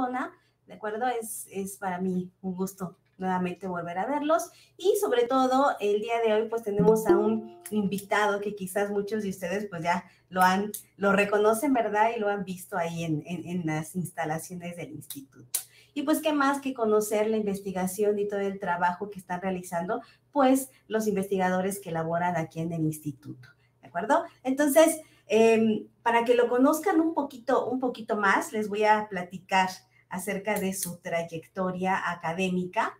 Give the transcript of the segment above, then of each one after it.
Barcelona, ¿de acuerdo? Es para mí un gusto nuevamente volver a verlos, y sobre todo el día de hoy pues tenemos a un invitado que quizás muchos de ustedes pues ya lo reconocen, ¿verdad? Y lo han visto ahí en las instalaciones del instituto. Y pues qué más que conocer la investigación y todo el trabajo que están realizando pues los investigadores que laboran aquí en el instituto, ¿de acuerdo? Entonces, para que lo conozcan un poquito más, les voy a platicar acerca de su trayectoria académica.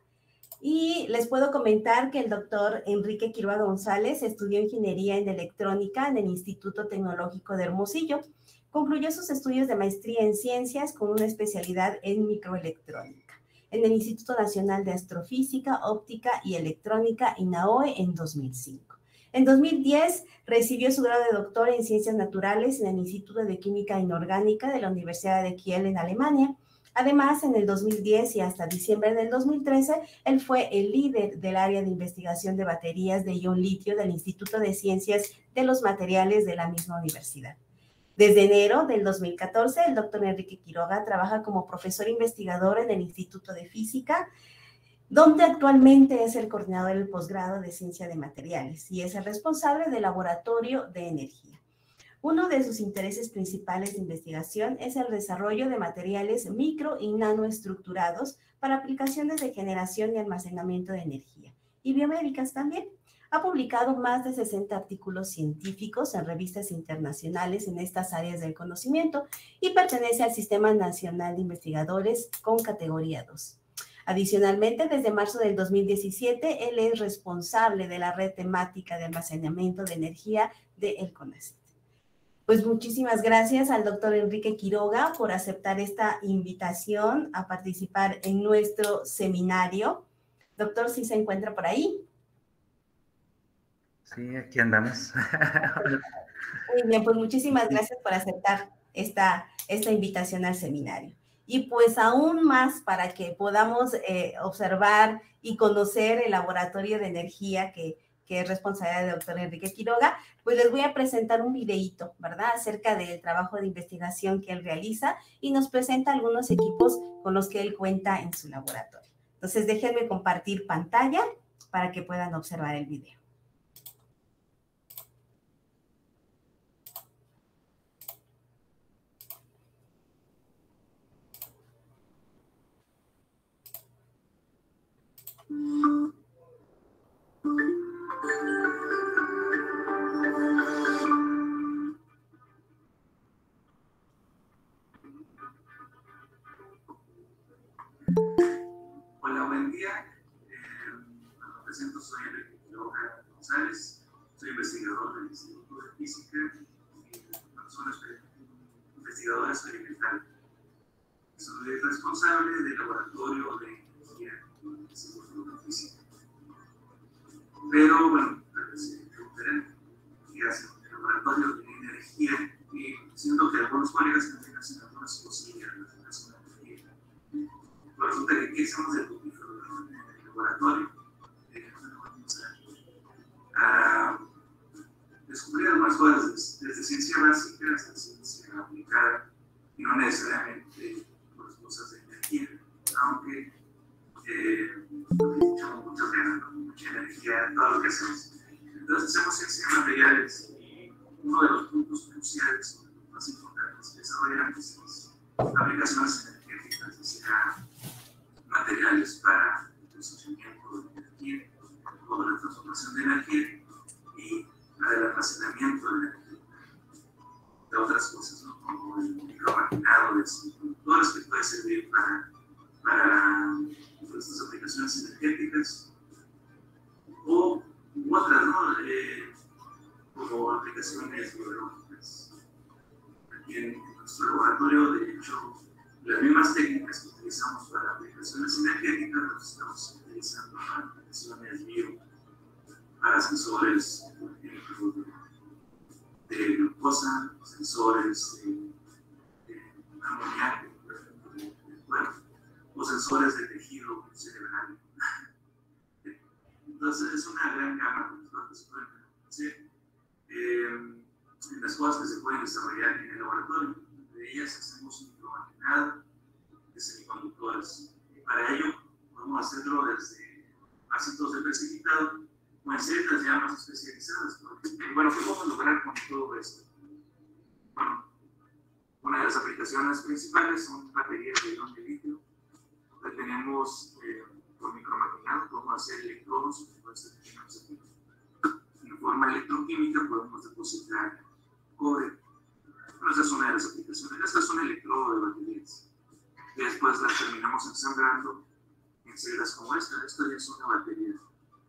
Y les puedo comentar que el doctor Enrique Quiroga González estudió ingeniería en electrónica en el Instituto Tecnológico de Hermosillo. Concluyó sus estudios de maestría en ciencias con una especialidad en microelectrónica en el Instituto Nacional de Astrofísica, Óptica y Electrónica, INAOE, en 2005. En 2010 recibió su grado de doctor en Ciencias Naturales en el Instituto de Química Inorgánica de la Universidad de Kiel en Alemania. Además, en el 2010 y hasta diciembre del 2013, él fue el líder del área de investigación de baterías de ion litio del Instituto de Ciencias de los Materiales de la misma universidad. Desde enero del 2014, el doctor Enrique Quiroga trabaja como profesor investigador en el Instituto de Física, donde actualmente es el coordinador del posgrado de Ciencia de Materiales y es el responsable del Laboratorio de Energía. Uno de sus intereses principales de investigación es el desarrollo de materiales micro y nanoestructurados para aplicaciones de generación y almacenamiento de energía, y biomédicas también. Ha publicado más de 60 artículos científicos en revistas internacionales en estas áreas del conocimiento y pertenece al Sistema Nacional de Investigadores con categoría 2. Adicionalmente, desde marzo del 2017, él es responsable de la red temática de almacenamiento de energía de El CONACYT. Pues muchísimas gracias al doctor Enrique Quiroga por aceptar esta invitación a participar en nuestro seminario. Doctor, ¿sí se encuentra por ahí? Sí, aquí andamos. Muy bien, pues muchísimas gracias por aceptar esta invitación al seminario. Y pues aún más para que podamos observar y conocer el laboratorio de energía que es responsabilidad del doctor Enrique Quiroga, pues les voy a presentar un videíto, ¿verdad?, acerca del trabajo de investigación que él realiza y nos presenta algunos equipos con los que él cuenta en su laboratorio. Entonces, déjenme compartir pantalla para que puedan observar el video. Hola, buen día. Me presento, soy Enrique Quiroga González, soy investigador del Instituto de Física y soy investigador experimental. Soy responsable del laboratorio de energía del Instituto de Física. Pero, bueno, se preguntarán qué hace el laboratorio de energía, y siento que algunos colegas también hacen algunas cosillas relacionadas con la energía. Pero resulta que ¿qué hacemos del laboratorio? Vamos a descubrir algunas cosas desde ciencia básica hasta ciencia aplicada, y no necesariamente pues, cosas de energía, aunque echamos muchas ganas, mucha energía en todo lo que hacemos. Entonces hacemos ciencia de materiales, y uno de los puntos cruciales, más importantes que desarrollamos es aplicaciones energéticas, o sea, materiales para el procesamiento de energía, o la transformación de energía y el almacenamiento de energía, de otras cosas, ¿no?, como el micromaquinado de semiconductores, que puede servir para estas aplicaciones energéticas, o otras, ¿no?, como aplicaciones biológicas. Aquí en nuestro laboratorio, de hecho, las mismas técnicas que utilizamos para aplicaciones energéticas las estamos utilizando para aplicaciones bio, para sensores, por ejemplo, de glucosa, sensores de amoníaco, por ejemplo, del cuerpo, o sensores de tejido cerebral. Entonces, es una gran gama de cosas que se pueden hacer, en las cosas que se pueden desarrollar en el laboratorio. De ellas hacemos un micromaquinado, que se semiconductoras. Para ello, podemos hacerlo desde ácidos de precipitado o en celdas ya más especializadas. Bueno, ¿qué podemos lograr con todo esto? Bueno, una de las aplicaciones principales son baterías de ion de litio, donde tenemos por micromaquinado, podemos hacer electrodos, en forma electroquímica podemos depositar cobre. Bueno, esa es una de las aplicaciones. Estas son electrodos de baterías. Y después las terminamos ensamblando en celdas como esta. Esta ya es una batería.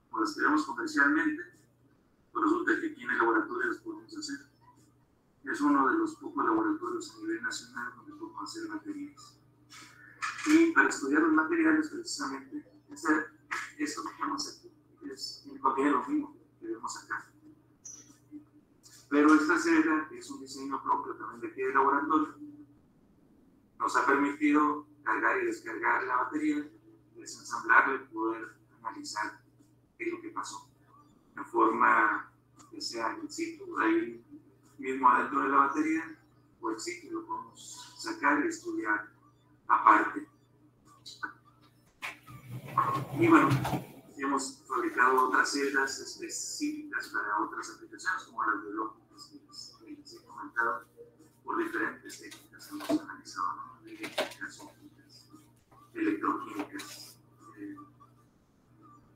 Como las tenemos comercialmente, pues resulta que aquí en el laboratorio las podemos hacer. Es uno de los pocos laboratorios a nivel nacional donde podemos hacer baterías. Y para estudiar los materiales, precisamente, esto que tenemos aquí contiene lo mismo que vemos acá. Pero esta celda, que es un diseño propio también de aquí del laboratorio, nos ha permitido cargar y descargar la batería, desensamblarla y poder analizar qué es lo que pasó. De forma que sea in situ, ahí mismo adentro de la batería, o in situ lo podemos sacar y estudiar aparte. Y bueno, hemos fabricado otras celdas específicas para otras aplicaciones, como las biológicas que les he comentado, por diferentes técnicas que hemos analizado, ¿no? Eléctricas, ópticas, electroquímicas.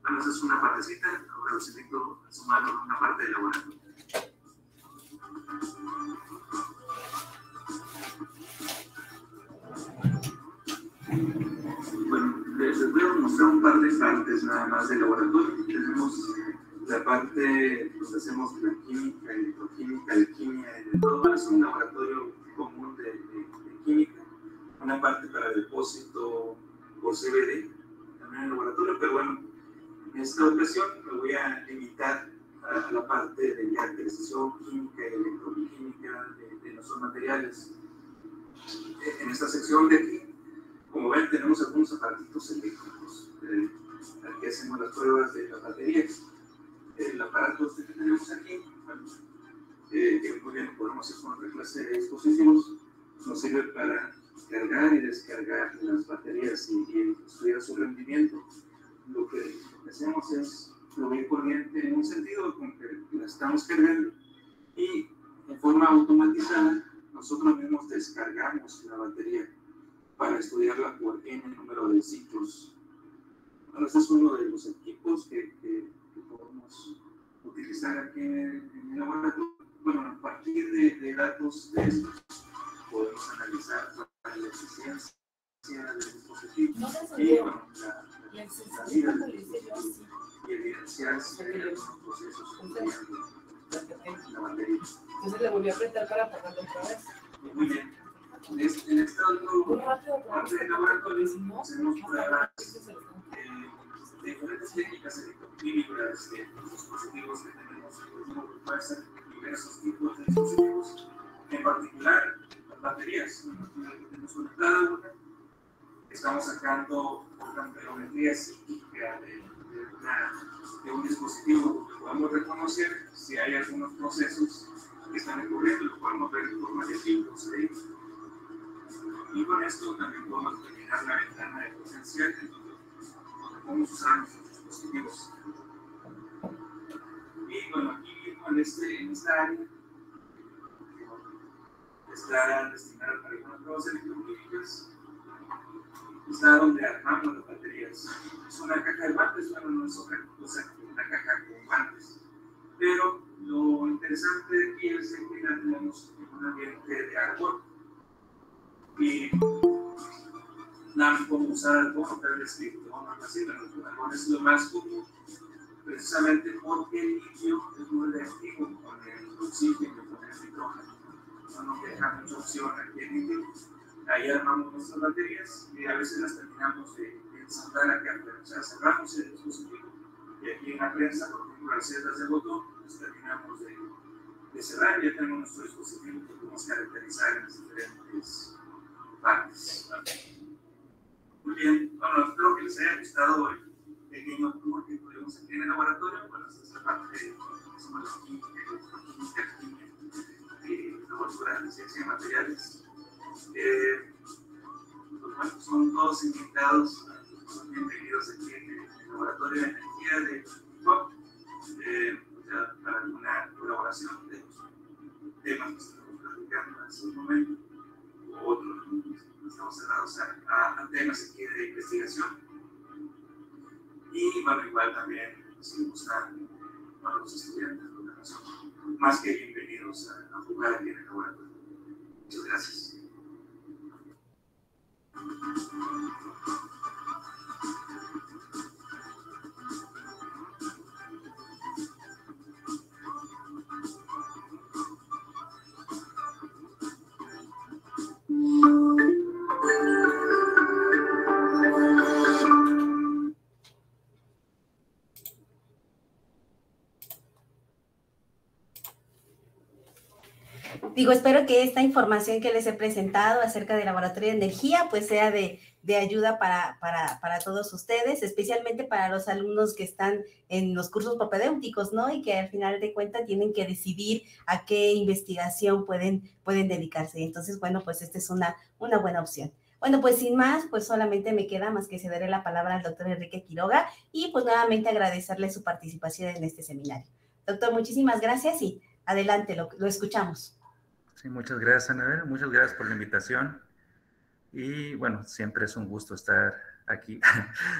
Bueno, esa es una partecita, ahora los invito a sumarlo a una parte del laboratorio. Bueno, les voy a mostrar un par de partes nada más del laboratorio. Tenemos la parte donde hacemos la química, electroquímica, alquimia y de todo. Es un laboratorio común de química. Una parte para depósito por CVD, también en el laboratorio, pero bueno, en esta ocasión me voy a limitar a la parte de caracterización química y electroquímica de nuestros materiales. En esta sección de aquí, como ven, tenemos algunos aparatitos eléctricos. Aquí hacemos las pruebas de las baterías. El aparato que tenemos aquí, bueno, que muy bien lo podemos hacer con otra clase de dispositivos, nos sirve para cargar y descargar las baterías y estudiar su rendimiento. Lo que hacemos es fluir corriente en un sentido con que la estamos cargando y en forma automatizada nosotros mismos descargamos la batería para estudiarla por n número de ciclos. Bueno, este es uno de los equipos que podemos utilizar aquí en el laboratorio. Bueno, a partir de datos de estos podemos analizar la eficiencia del dispositivo y bueno, la vida del dispositivo y evidenciar si hay algunos procesos en la batería. Entonces le volví a apretar para apagarlo otra vez. Muy bien. En este otro parte del laboratorio hacemos pruebas de diferentes técnicas electroquímicas de los dispositivos que tenemos. Pueden ser diversos tipos de dispositivos, en particular las baterías. Tenemos conectada una, estamos sacando una amperometría psíquica de un dispositivo que podemos reconocer si hay algunos procesos que están ocurriendo, lo podemos ver en forma de filtros ahí. Y con esto también podemos determinar la ventana de potencial que podemos usar en nuestros dispositivos. Y bueno, aquí en esta área está destinada para algunas pruebas electroquímicas, está donde armamos las baterías. Es una caja de guantes, bueno, no es otra cosa que una caja con guantes. Pero lo interesante de aquí es que ya tenemos un ambiente de árbol. Y nada más podemos usar algo, tal vez criptón o algo así, pero el árbol es lo más común, precisamente porque el litio es muy reactivo con el oxígeno, con el nitrógeno. No nos deja mucha opción aquí en litio. Ahí armamos nuestras baterías y a veces las terminamos de ensamblar acá afuera. O sea, cerramos el dispositivo y aquí en la prensa, por ejemplo, las celdas de botón, las terminamos de cerrar y ya tenemos nuestro dispositivo que podemos caracterizar en las diferentes partes. Muy bien, bueno, espero que les haya gustado el pequeño tour que tuvimos aquí en el laboratorio. Bueno, esta es la parte de la química, laboratorio de ciencia de materiales. Pues bueno, son todos invitados, bienvenidos aquí en el Laboratorio de Energía de México, ya para alguna colaboración de temas que estamos platicando en este momento, o otros, estamos cerrados a temas aquí de investigación. Y bueno, igual también, si gustan, para los estudiantes, son más que bienvenidos a jugar aquí en el laboratorio. Muchas gracias. Digo, espero que esta información que les he presentado acerca del Laboratorio de Energía pues sea de ayuda para todos ustedes, especialmente para los alumnos que están en los cursos propedéuticos, ¿no? Y que al final de cuentas tienen que decidir a qué investigación pueden dedicarse. Entonces, bueno, pues esta es una buena opción. Bueno, pues sin más, pues solamente me queda más que cederle la palabra al doctor Enrique Quiroga y pues nuevamente agradecerle su participación en este seminario. Doctor, muchísimas gracias y adelante, lo escuchamos. Sí, muchas gracias, Anabel. Muchas gracias por la invitación. Y bueno, siempre es un gusto estar aquí.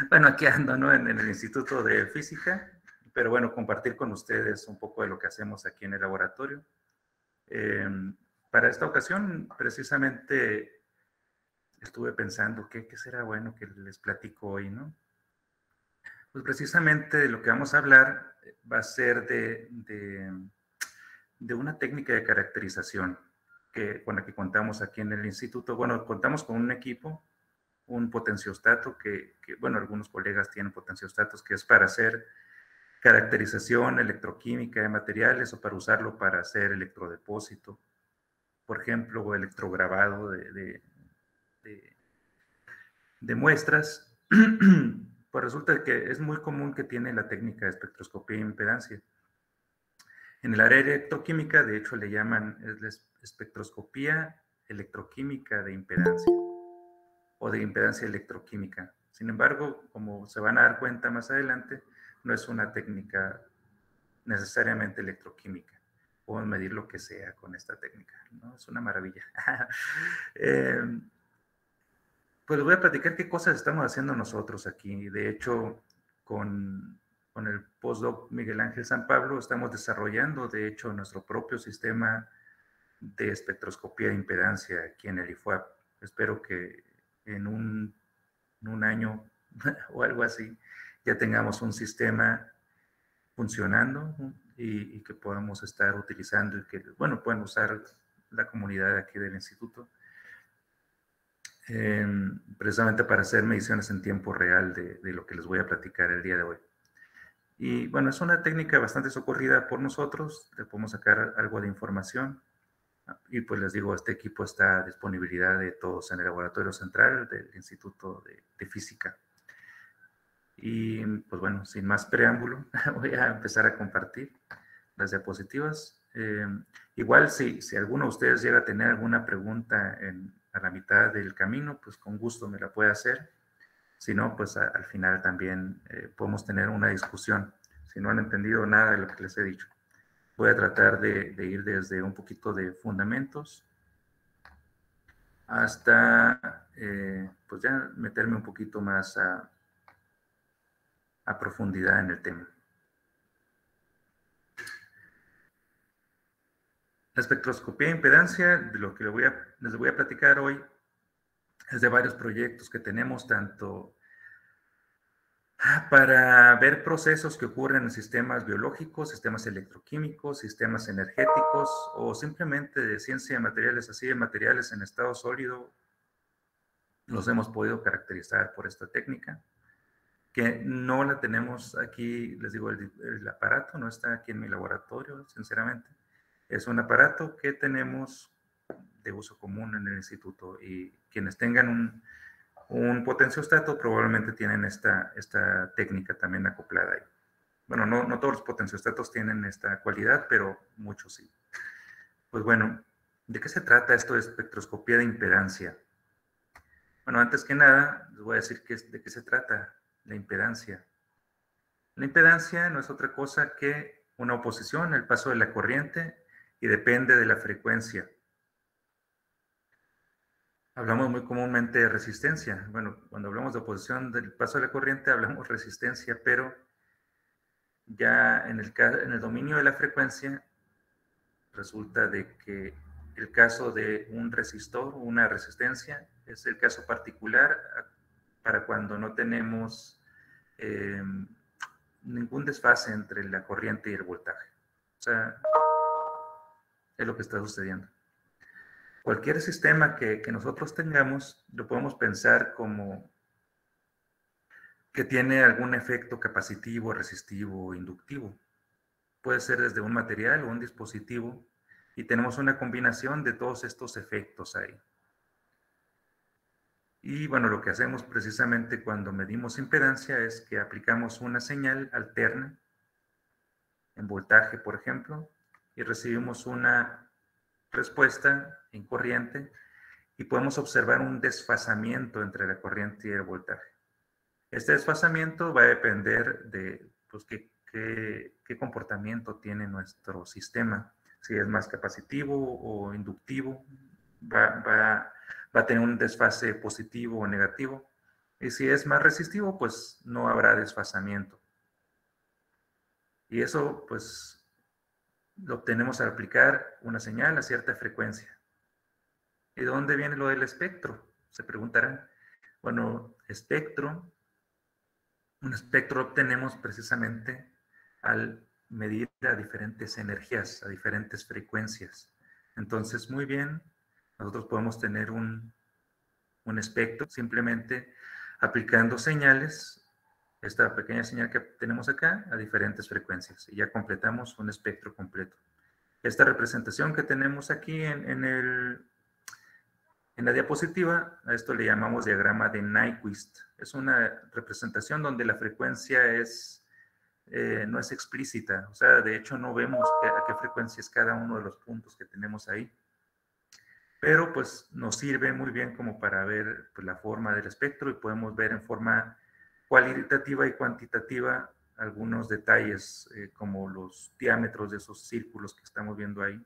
Bueno, aquí ando, ¿no? En el Instituto de Física, pero bueno, compartir con ustedes un poco de lo que hacemos aquí en el laboratorio. Para esta ocasión, precisamente, estuve pensando qué será bueno que les platico hoy, ¿no? Pues precisamente de lo que vamos a hablar va a ser de una técnica de caracterización con la que contamos aquí en el instituto. Bueno, contamos con un equipo, un potenciostato que bueno, algunos colegas tienen potenciostatos que es para hacer caracterización electroquímica de materiales o para usarlo para hacer electrodepósito, por ejemplo, o electrograbado de muestras. Pues resulta que es muy común que tiene la técnica de espectroscopía e impedancia. En el área electroquímica, de hecho, le llaman espectroscopía electroquímica de impedancia o de impedancia electroquímica. Sin embargo, como se van a dar cuenta más adelante, no es una técnica necesariamente electroquímica. Pueden medir lo que sea con esta técnica, ¿no? Es una maravilla. Pues les voy a platicar qué cosas estamos haciendo nosotros aquí. De hecho, con el postdoc Miguel Ángel San Pablo estamos desarrollando, de hecho, nuestro propio sistema de espectroscopía de impedancia aquí en el IFUAP. Espero que en un año o algo así ya tengamos un sistema funcionando y que podamos estar utilizando y que, bueno, puedan usar la comunidad aquí del instituto. Precisamente para hacer mediciones en tiempo real de lo que les voy a platicar el día de hoy. Y bueno, es una técnica bastante socorrida por nosotros, le podemos sacar algo de información y pues les digo, este equipo está a disponibilidad de todos en el laboratorio central del Instituto de Física. Y pues bueno, sin más preámbulo, voy a empezar a compartir las diapositivas. Igual si alguno de ustedes llega a tener alguna pregunta a la mitad del camino, pues con gusto me la puede hacer. Si no, pues al final también podemos tener una discusión. Si no han entendido nada de lo que les he dicho. Voy a tratar de ir desde un poquito de fundamentos hasta, pues ya meterme un poquito más a profundidad en el tema. La espectroscopía de impedancia, de lo que les voy a platicar hoy, es de varios proyectos que tenemos, tanto para ver procesos que ocurren en sistemas biológicos, sistemas electroquímicos, sistemas energéticos o simplemente de ciencia de materiales, así de materiales en estado sólido, los hemos podido caracterizar por esta técnica, que no la tenemos aquí, les digo, el aparato no está aquí en mi laboratorio, sinceramente. Es un aparato que tenemos de uso común en el instituto y quienes tengan un potenciostato probablemente tienen esta técnica también acoplada ahí. Bueno, no todos los potenciostatos tienen esta cualidad, pero muchos sí. Pues bueno, ¿de qué se trata esto de espectroscopía de impedancia? Bueno, antes que nada, les voy a decir de qué se trata la impedancia. La impedancia no es otra cosa que una oposición al paso de la corriente y depende de la frecuencia. Hablamos muy comúnmente de resistencia. Bueno, cuando hablamos de oposición del paso de la corriente hablamos resistencia, pero ya en el dominio de la frecuencia resulta de que el caso de un resistor, una resistencia, es el caso particular para cuando no tenemos ningún desfase entre la corriente y el voltaje. O sea, es lo que está sucediendo. Cualquier sistema que nosotros tengamos, lo podemos pensar como que tiene algún efecto capacitivo, resistivo o inductivo. Puede ser desde un material o un dispositivo, y tenemos una combinación de todos estos efectos ahí. Y bueno, lo que hacemos precisamente cuando medimos impedancia es que aplicamos una señal alterna en voltaje, por ejemplo, y recibimos una respuesta en corriente, y podemos observar un desfasamiento entre la corriente y el voltaje. Este desfasamiento va a depender de pues, qué comportamiento tiene nuestro sistema. Si es más capacitivo o inductivo, va a tener un desfase positivo o negativo. Y si es más resistivo, pues no habrá desfasamiento. Y eso, pues, lo obtenemos al aplicar una señal a cierta frecuencia. ¿Y de dónde viene lo del espectro? Se preguntarán. Bueno, un espectro obtenemos precisamente al medir a diferentes energías, a diferentes frecuencias. Entonces, muy bien, nosotros podemos tener un espectro simplemente aplicando señales, esta pequeña señal que tenemos acá, a diferentes frecuencias, y ya completamos un espectro completo. Esta representación que tenemos aquí en la diapositiva, a esto le llamamos diagrama de Nyquist. Es una representación donde la frecuencia no es explícita, o sea, de hecho no vemos a qué frecuencia es cada uno de los puntos que tenemos ahí. Pero pues nos sirve muy bien como para ver pues, la forma del espectro, y podemos ver en forma cualitativa y cuantitativa algunos detalles como los diámetros de esos círculos que estamos viendo ahí,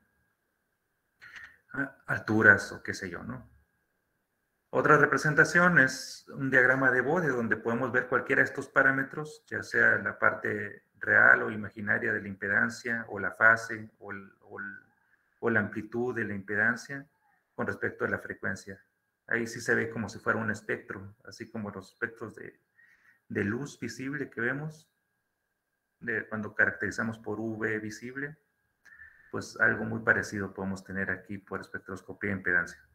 alturas o qué sé yo, ¿no? Otra representación es un diagrama de Bode, donde podemos ver cualquiera de estos parámetros, ya sea la parte real o imaginaria de la impedancia, o la fase, o la amplitud de la impedancia con respecto a la frecuencia. Ahí sí se ve como si fuera un espectro, así como los espectros de luz visible que vemos, cuando caracterizamos por UV visible, pues algo muy parecido podemos tener aquí por espectroscopía de impedancia.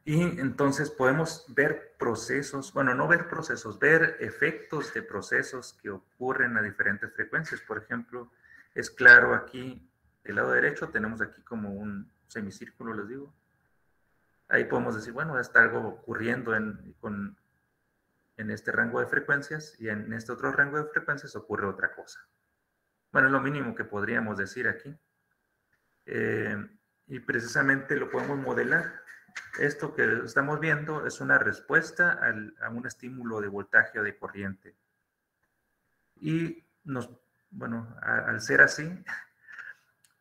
Y entonces podemos ver procesos, bueno, no ver procesos, ver efectos de procesos que ocurren a diferentes frecuencias. Por ejemplo, es claro aquí, del lado derecho, tenemos aquí como un semicírculo, les digo. Ahí podemos decir, bueno, está algo ocurriendo en este rango de frecuencias, y en este otro rango de frecuencias ocurre otra cosa. Bueno, es lo mínimo que podríamos decir aquí. Y precisamente lo podemos modelar. Esto que estamos viendo es una respuesta a un estímulo de voltaje o de corriente. Y bueno, al ser así,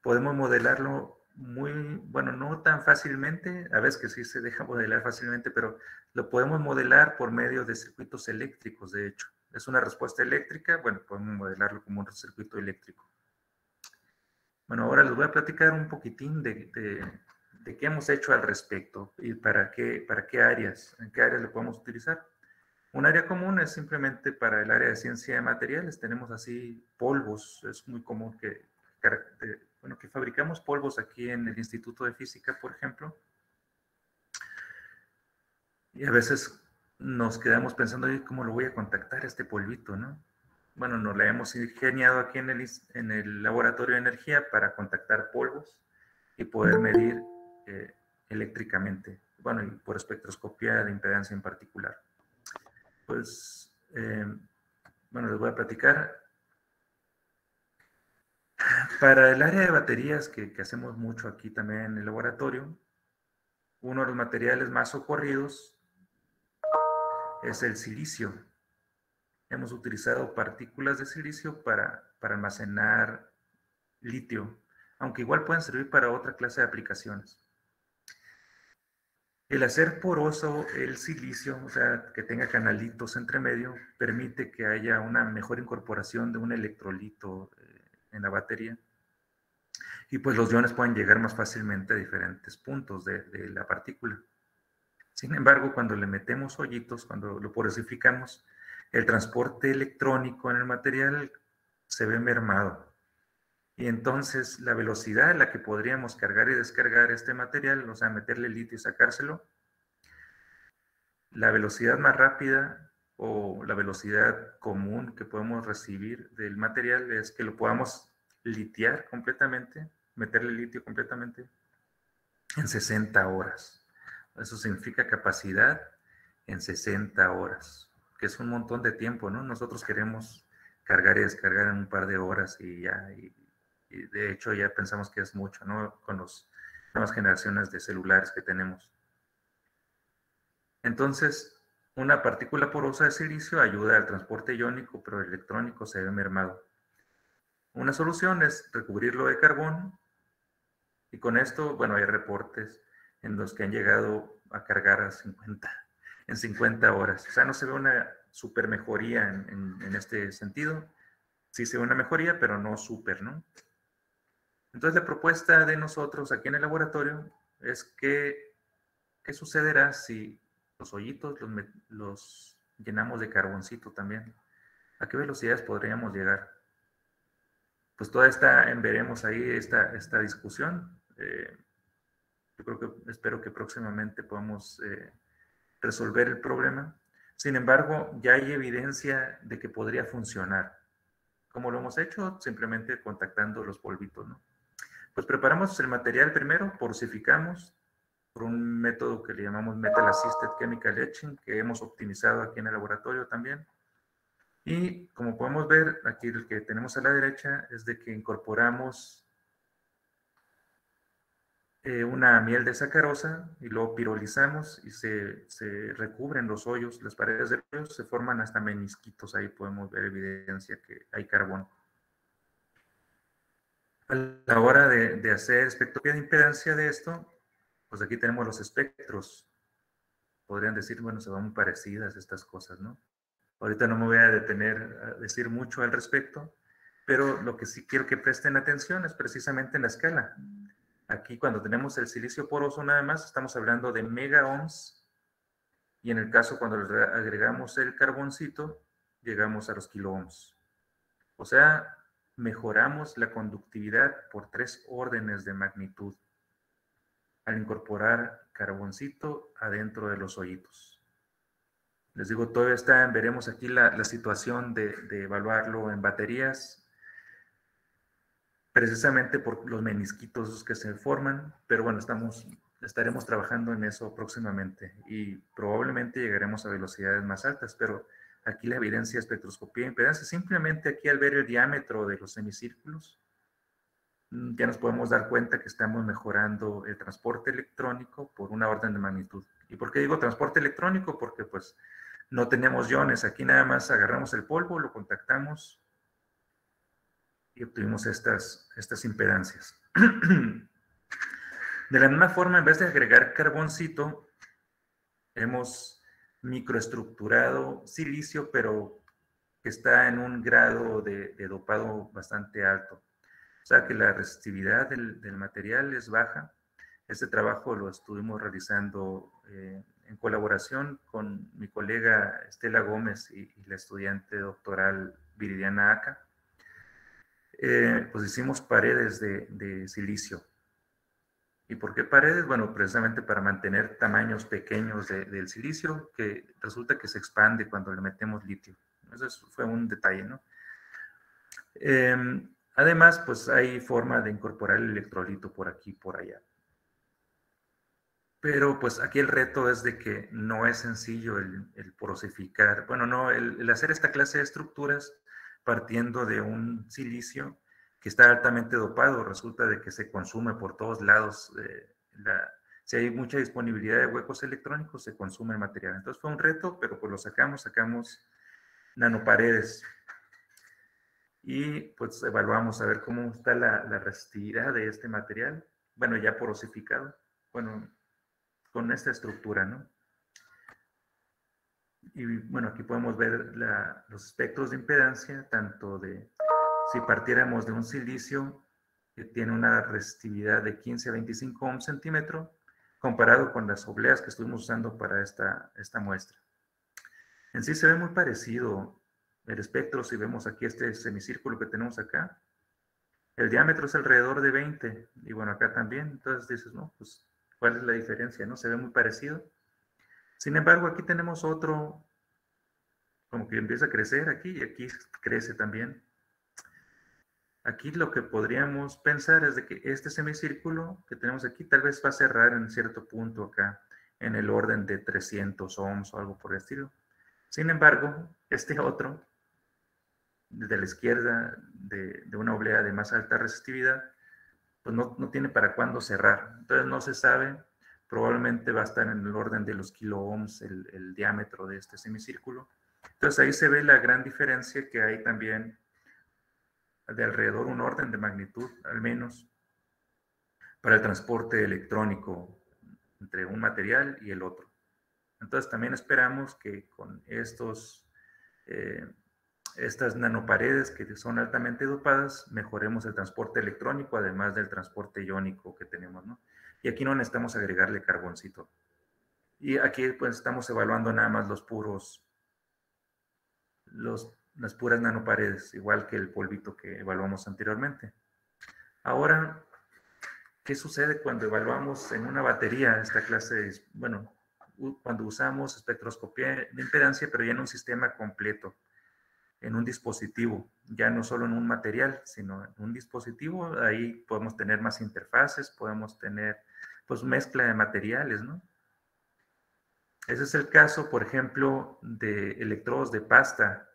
podemos modelarlo bueno, no tan fácilmente, a veces que sí se deja modelar fácilmente, pero lo podemos modelar por medio de circuitos eléctricos, de hecho. Es una respuesta eléctrica, bueno, podemos modelarlo como un circuito eléctrico. Bueno, ahora les voy a platicar un poquitín de qué hemos hecho al respecto y para qué áreas, en qué áreas lo podemos utilizar. Un área común es simplemente para el área de ciencia de materiales. Tenemos así polvos. Es muy común que fabricamos polvos aquí en el Instituto de Física, por ejemplo. Y a veces nos quedamos pensando, ¿cómo lo voy a contactar este polvito, no? Bueno, nos la hemos ingeniado aquí en el laboratorio de energía para contactar polvos y poder medir eléctricamente, bueno, y por espectroscopía de impedancia en particular. Pues, bueno, les voy a platicar. Para el área de baterías, que hacemos mucho aquí también en el laboratorio, Uno de los materiales más socorridos es el silicio. Hemos utilizado partículas de silicio para almacenar litio, aunque igual pueden servir para otra clase de aplicaciones. El hacer poroso el silicio, o sea, que tenga canalitos entre medio, permite que haya una mejor incorporación de un electrolito en la batería. Y pues los iones pueden llegar más fácilmente a diferentes puntos de la partícula. Sin embargo, cuando le metemos hoyitos, cuando lo porosificamos, el transporte electrónico en el material se ve mermado. Y entonces la velocidad a la que podríamos cargar y descargar este material, o sea, meterle litio y sacárselo, la velocidad más rápida o la velocidad común que podemos recibir del material es que lo podamos litiar completamente, meterle litio completamente en 60 horas. Eso significa capacidad en 60 horas, que es un montón de tiempo, ¿no? Nosotros queremos cargar y descargar en un par de horas y ya, y de hecho ya pensamos que es mucho, ¿no? Con las nuevas generaciones de celulares que tenemos. Entonces, una partícula porosa de silicio ayuda al transporte iónico, pero el electrónico se ve mermado. Una solución es recubrirlo de carbón y con esto, bueno, hay reportes en los que han llegado a cargar en 50 horas. O sea, no se ve una super mejoría en este sentido. Sí se ve una mejoría, pero no súper, ¿no? Entonces, la propuesta de nosotros aquí en el laboratorio es que, ¿qué sucederá si los hoyitos los llenamos de carboncito también? ¿A qué velocidades podríamos llegar? Pues toda veremos ahí esta discusión. Yo creo que, espero que próximamente podamos resolver el problema. Sin embargo, ya hay evidencia de que podría funcionar. ¿Cómo lo hemos hecho? Simplemente contactando los polvitos, ¿no? Pues preparamos el material primero, porosificamos por un método que le llamamos Metal Assisted Chemical Etching, que hemos optimizado aquí en el laboratorio también. Y como podemos ver, aquí el que tenemos a la derecha es de que incorporamos una miel de sacarosa y luego pirolizamos y se recubren los hoyos, las paredes del hoyo, se forman hasta menisquitos, ahí podemos ver evidencia que hay carbón. A la hora de hacer espectroscopía de impedancia de esto, pues aquí tenemos los espectros. Podrían decir, bueno, se van muy parecidas estas cosas, ¿no? Ahorita no me voy a detener a decir mucho al respecto, pero lo que sí quiero que presten atención es precisamente en la escala. Aquí cuando tenemos el silicio poroso nada más, estamos hablando de megaohms, y en el caso cuando le agregamos el carboncito, llegamos a los kiloohms. O sea, mejoramos la conductividad por 3 órdenes de magnitud al incorporar carboncito adentro de los hoyitos. Les digo, todavía veremos aquí la situación de evaluarlo en baterías, precisamente por los menisquitos que se forman, pero bueno, estaremos trabajando en eso próximamente y probablemente llegaremos a velocidades más altas, pero aquí la evidencia de espectroscopía de impedancia, simplemente aquí al ver el diámetro de los semicírculos, ya nos podemos dar cuenta que estamos mejorando el transporte electrónico por una orden de magnitud. ¿Y por qué digo transporte electrónico? Porque pues no tenemos iones, aquí nada más agarramos el polvo, lo contactamos y obtuvimos estas impedancias. De la misma forma, en vez de agregar carboncito, hemos microestructurado silicio, pero que está en un grado de dopado bastante alto. O sea que la resistividad del material es baja. Este trabajo lo estuvimos realizando en colaboración con mi colega Estela Gómez y la estudiante doctoral Viridiana Aca. Pues hicimos paredes de silicio. ¿Y por qué paredes? Bueno, precisamente para mantener tamaños pequeños del silicio, que resulta que se expande cuando le metemos litio. Eso fue un detalle, ¿no? Además, pues hay forma de incorporar el electrolito por aquí y por allá. Pero pues aquí el reto es de que no es sencillo el porosificar, bueno, no, el hacer esta clase de estructuras partiendo de un silicio que está altamente dopado, resulta de que se consume por todos lados Si hay mucha disponibilidad de huecos electrónicos, se consume el material. Entonces fue un reto, pero pues lo sacamos nanoparedes. Y pues evaluamos a ver cómo está la resistividad de este material. Bueno, ya porosificado. Bueno, con esta estructura, ¿no? Y bueno, aquí podemos ver los espectros de impedancia, tanto de, si partiéramos de un silicio que tiene una resistividad de 15 a 25 ohms centímetro, comparado con las obleas que estuvimos usando para esta muestra. En sí se ve muy parecido el espectro. Si vemos aquí este semicírculo que tenemos acá, el diámetro es alrededor de 20, y bueno, acá también. Entonces dices, no, pues, ¿cuál es la diferencia? ¿No? Se ve muy parecido. Sin embargo, aquí tenemos otro, como que empieza a crecer aquí, y aquí crece también. Aquí lo que podríamos pensar es de que este semicírculo que tenemos aquí tal vez va a cerrar en cierto punto acá, en el orden de 300 ohms o algo por el estilo. Sin embargo, este otro, de la izquierda, de una oblea de más alta resistividad, pues no tiene para cuándo cerrar. Entonces no se sabe, probablemente va a estar en el orden de los kilo ohms el diámetro de este semicírculo. Entonces ahí se ve la gran diferencia que hay también de alrededor un orden de magnitud, al menos, para el transporte electrónico entre un material y el otro. Entonces también esperamos que con estas nanoparedes que son altamente dopadas, mejoremos el transporte electrónico, además del transporte iónico que tenemos, ¿no? Y aquí no necesitamos agregarle carboncito. Y aquí pues estamos evaluando nada más las puras nanoparedes, igual que el polvito que evaluamos anteriormente. Ahora, ¿qué sucede cuando evaluamos en una batería esta clase de, bueno, cuando usamos espectroscopía de impedancia, pero ya en un sistema completo, en un dispositivo, ya no solo en un material, sino en un dispositivo? Ahí podemos tener más interfaces, podemos tener pues mezcla de materiales, ¿no? Ese es el caso, por ejemplo, de electrodos de pasta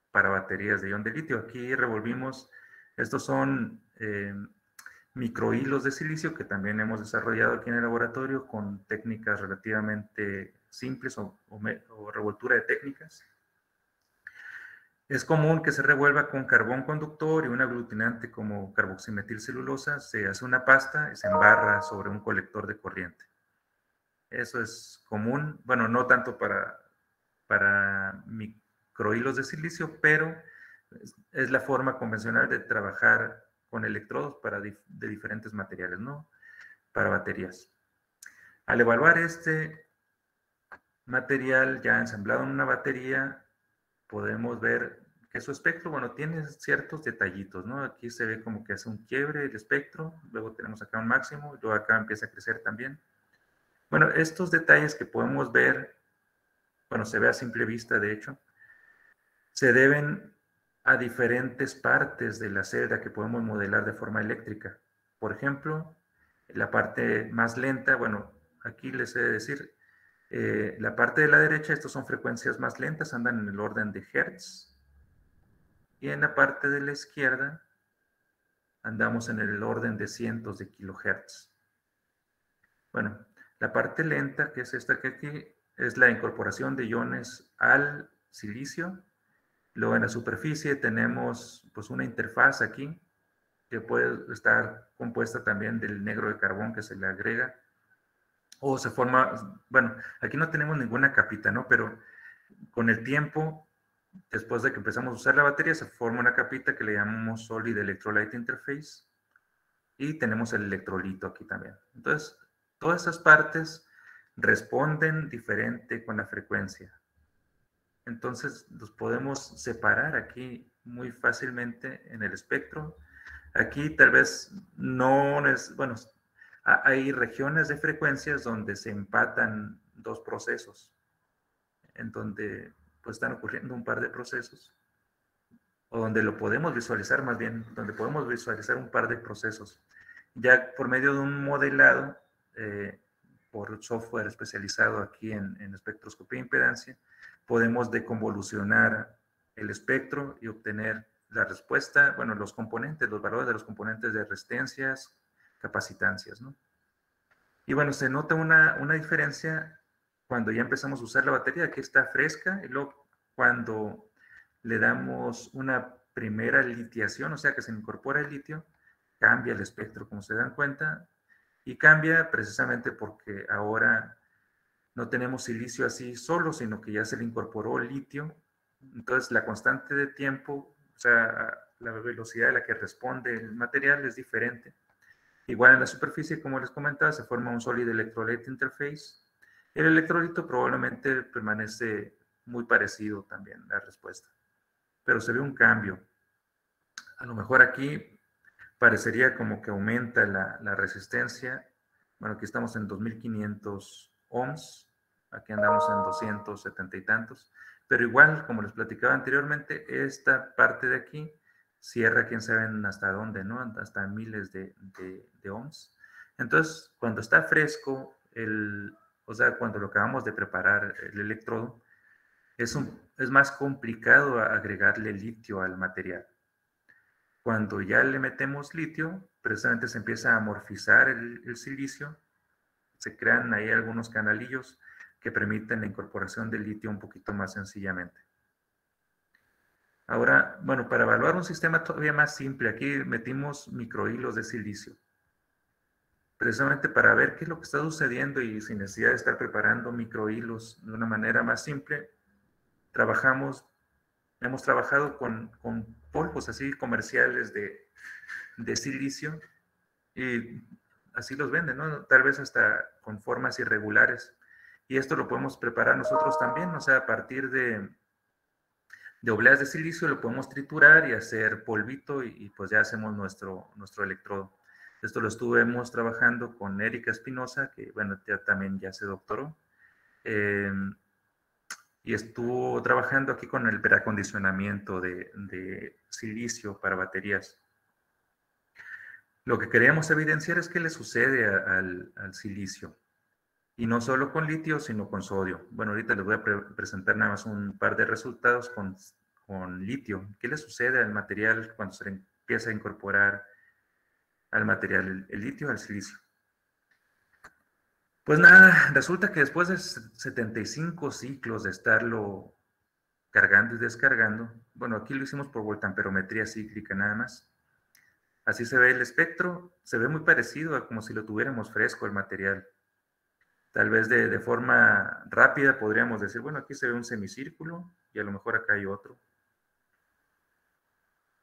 para baterías de ion de litio. Aquí revolvimos, estos son microhilos de silicio que también hemos desarrollado aquí en el laboratorio con técnicas relativamente simples o revoltura de técnicas. Es común que se revuelva con carbón conductor y un aglutinante como carboximetilcelulosa. Se hace una pasta y se embarra sobre un colector de corriente. Eso es común, bueno, no tanto para microhilos de silicio, pero es la forma convencional de trabajar con electrodos de diferentes materiales, ¿no? Para baterías. Al evaluar este material ya ensamblado en una batería, podemos ver que su espectro, bueno, tiene ciertos detallitos, ¿no? Aquí se ve como que hace un quiebre el espectro, luego tenemos acá un máximo, luego acá empieza a crecer también. Bueno, estos detalles que podemos ver, bueno, se ve a simple vista, de hecho, se deben a diferentes partes de la celda que podemos modelar de forma eléctrica. Por ejemplo, la parte más lenta, bueno, aquí les he de decir, la parte de la derecha, estas son frecuencias más lentas, andan en el orden de hertz. Y en la parte de la izquierda, andamos en el orden de cientos de kilohertz. Bueno, la parte lenta, que es esta que aquí, es la incorporación de iones al silicio. Luego en la superficie tenemos pues una interfaz aquí que puede estar compuesta también del negro de carbón que se le agrega o se forma, bueno, aquí no tenemos ninguna capita, ¿no? Pero con el tiempo, después de que empezamos a usar la batería, se forma una capita que le llamamos Solid Electrolyte Interface y tenemos el electrolito aquí también. Entonces, todas esas partes responden diferente con la frecuencia. Entonces, los podemos separar aquí muy fácilmente en el espectro. Aquí tal vez no es, bueno, hay regiones de frecuencias donde se empatan dos procesos, en donde pues están ocurriendo un par de procesos, o donde lo podemos visualizar más bien, donde podemos visualizar un par de procesos. Ya por medio de un modelado, por software especializado aquí en espectroscopía e impedancia, podemos deconvolucionar el espectro y obtener la respuesta, bueno, los componentes, los valores de los componentes de resistencias, capacitancias, ¿no? Y bueno, se nota una diferencia cuando ya empezamos a usar la batería, que está fresca, y luego cuando le damos una primera litiación, o sea que se incorpora el litio, cambia el espectro, como se dan cuenta, y cambia precisamente porque ahora no tenemos silicio así solo, sino que ya se le incorporó el litio. Entonces la constante de tiempo, o sea, la velocidad a la que responde el material es diferente. Igual en la superficie, como les comentaba, se forma un Solid Electrolyte Interface. El electrolito probablemente permanece muy parecido también la respuesta, pero se ve un cambio. A lo mejor aquí parecería como que aumenta la resistencia. Bueno, aquí estamos en 2500 ohms, aquí andamos en 270 y tantos, pero igual, como les platicaba anteriormente, esta parte de aquí cierra quién sabe hasta dónde, ¿no? Hasta miles de ohms. Entonces, cuando está fresco, o sea, cuando lo acabamos de preparar el electrodo, es más complicado agregarle litio al material. Cuando ya le metemos litio, precisamente se empieza a amorfizar el silicio, se crean ahí algunos canalillos que permiten la incorporación del litio un poquito más sencillamente. Ahora, bueno, para evaluar un sistema todavía más simple, aquí metimos microhilos de silicio, precisamente para ver qué es lo que está sucediendo y sin necesidad de estar preparando microhilos de una manera más simple, hemos trabajado con polvos así comerciales de silicio y así los venden, ¿no? Tal vez hasta con formas irregulares. Y esto lo podemos preparar nosotros también, o sea, a partir de obleas de silicio lo podemos triturar y hacer polvito y pues ya hacemos nuestro electrodo. Esto lo estuvimos trabajando con Erika Espinosa, que bueno, también ya se doctoró. Y estuvo trabajando aquí con el preacondicionamiento de silicio para baterías. Lo que queríamos evidenciar es qué le sucede al silicio. Y no solo con litio, sino con sodio. Bueno, ahorita les voy a presentar nada más un par de resultados con litio. ¿Qué le sucede al material cuando se le empieza a incorporar al material el litio al silicio? Pues nada, resulta que después de 75 ciclos de estarlo cargando y descargando, bueno, aquí lo hicimos por voltamperometría cíclica nada más. Así se ve el espectro, se ve muy parecido a como si lo tuviéramos fresco el material. Tal vez de forma rápida podríamos decir, bueno, aquí se ve un semicírculo y a lo mejor acá hay otro.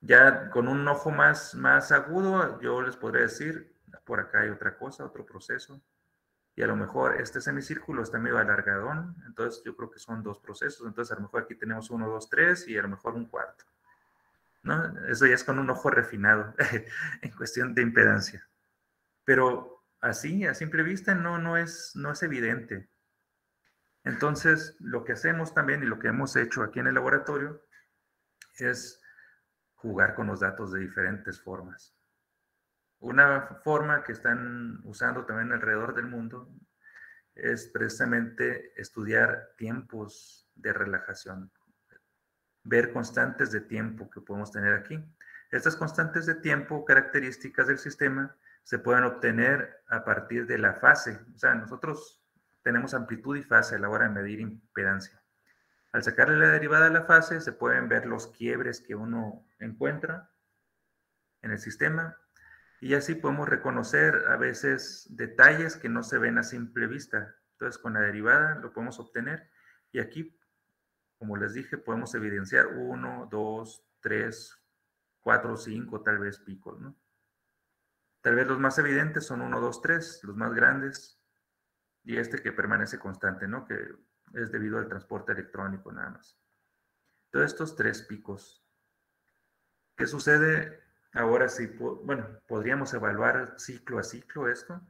Ya con un ojo más agudo, yo les podría decir, por acá hay otra cosa, otro proceso. Y a lo mejor este semicírculo está medio alargadón, entonces yo creo que son dos procesos. Entonces a lo mejor aquí tenemos 1, 2, 3 y a lo mejor un cuarto, ¿no? Eso ya es con un ojo refinado en cuestión de impedancia. Pero así, a simple vista, no es evidente. Entonces, lo que hacemos también y lo que hemos hecho aquí en el laboratorio es jugar con los datos de diferentes formas. Una forma que están usando también alrededor del mundo es precisamente estudiar tiempos de relajación, ver constantes de tiempo que podemos tener aquí. Estas constantes de tiempo, características del sistema, se pueden obtener a partir de la fase. O sea, nosotros tenemos amplitud y fase a la hora de medir impedancia. Al sacarle la derivada a la fase, se pueden ver los quiebres que uno encuentra en el sistema y así podemos reconocer a veces detalles que no se ven a simple vista. Entonces, con la derivada lo podemos obtener y aquí, como les dije, podemos evidenciar 1, 2, 3, 4, 5 tal vez picos, ¿no? Tal vez los más evidentes son 1, 2, 3, los más grandes y este que permanece constante, ¿no? Que es debido al transporte electrónico nada más. Todos estos 3 picos. ¿Qué sucede ahora si, bueno, podríamos evaluar ciclo a ciclo esto?